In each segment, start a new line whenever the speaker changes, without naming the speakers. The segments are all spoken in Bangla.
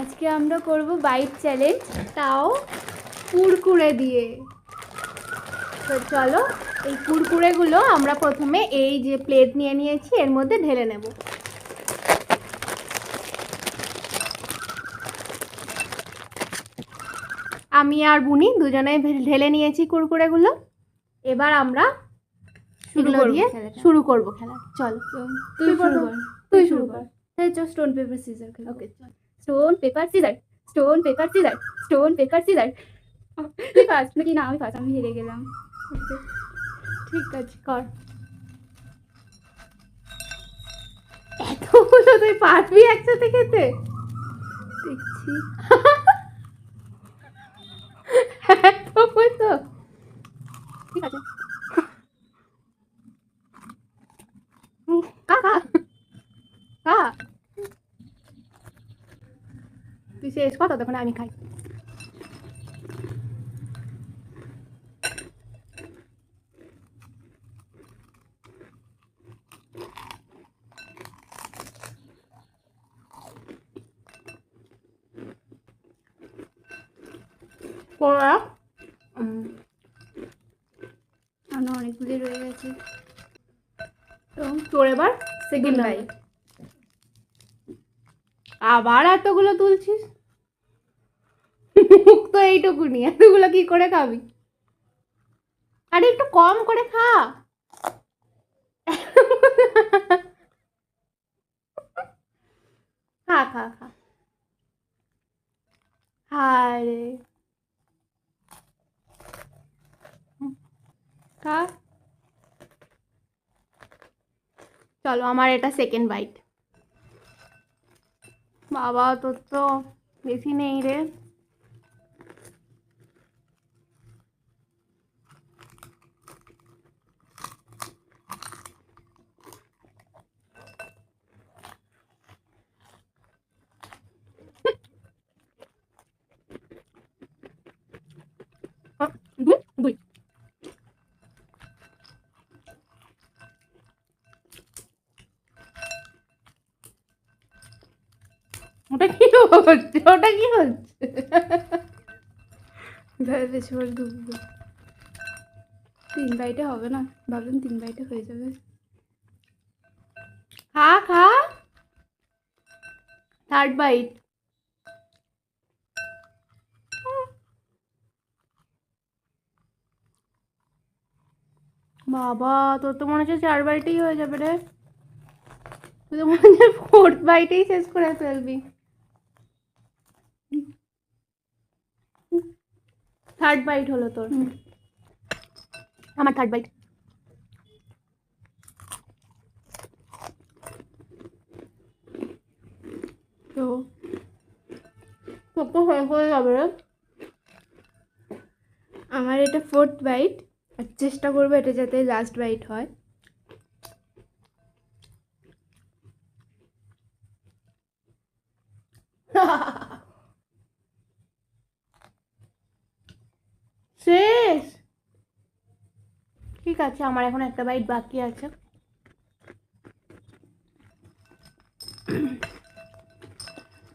আজকে আমরা করব বাইট চ্যালেঞ্জ, তাও কুরকুরে দিয়ে। তো চলো এই কুরকুরেগুলো আমরা প্রথমে এই যে প্লেট নিয়ে নিয়েছি এর মধ্যে ঢেলে নেব। আমি আর বুনি দুজনেই ঢেলে নিয়েছি কুরকুরেগুলো। এবার আমরা শুরু করব খেলা। চল তুই শুরু কর।
স্টোন পেপার সিজার খেলবো।
ওকে চল। Stone paper scissor, stone paper scissor, stone paper scissor.
তুই ফার্স্ট নাকি না? আমি ফার্স্ট, আমি হেরে গেলাম।
ঠিক আছে কর। এতগুলো তুই পারবি একসাথে খেতে?
দেখছি।
এতগুলো? ঠিক আছে খা খা খা। তুই শেষ কর, ততক্ষণ আমি খাই।
আমার অনেকগুলি রয়ে গেছে।
তো তোর এবার
সেকেন্ড বাইট।
আবার এতগুলো তুলছিস? মুখ তো এইটুকুনি, এতগুলো কি করে খাবি? আরে একটু কম করে খা। খা খা খা। হায় খা। চলো আমার এটা সেকেন্ড বাইট। বাবা তোর তো বেশি নেই রে। দুই। ওটা কি হচ্ছে? ওটা কি হচ্ছে?
বেশি করে ডুববো। 3 বাইটে হবে না? ভাবলাম 3 বাইটে হয়ে যাবে।
খা খা। Third bite. বাবা তোর তো মনে হচ্ছে 4 বাইটেই হয়ে যাবে রে। তুই তো মনে হচ্ছে 4th বাইটেই শেষ করে ফেলবি। থার্ড বাইট হলো তোর। আমার থার্ড বাইট। তো তোর তো হয়ে যাবে রে।
আমার এটা 4th বাইট, আর চেষ্টা করবো এটা যাতে লাস্ট বাইট হয়।
শেষ। ঠিক আছে, আমার এখন একটা বাইট বাকি আছে।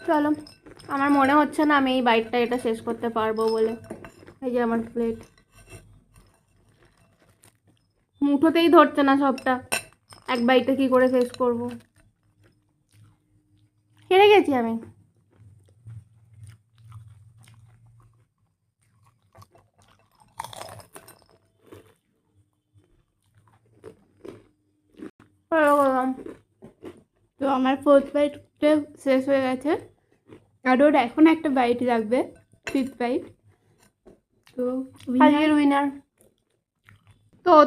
চলো, আমার মনে হচ্ছে না আমি এই বাইটটা এটা শেষ করতে পারবো বলে। এই যে আমার প্লেট, মুঠোতেই ধরছে না সবটা। এক বাইটে কি করে শেষ করব? হেরে গেছি আমি।
তো আমার 4th বাইটটা শেষ হয়ে গেছে, আর ওর এখন একটা বাইট লাগবে, 5th বাইট। তো
আজকের উইনার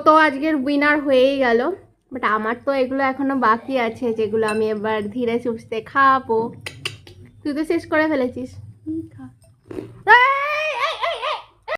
তো আজকের উইনার হয়েই গেল। বাট আমার তো এগুলো এখনো বাকি আছে, যেগুলো আমি এবার ধীরে সুস্থে খাবো। তুই তো শেষ করে ফেলেছিস।
খা।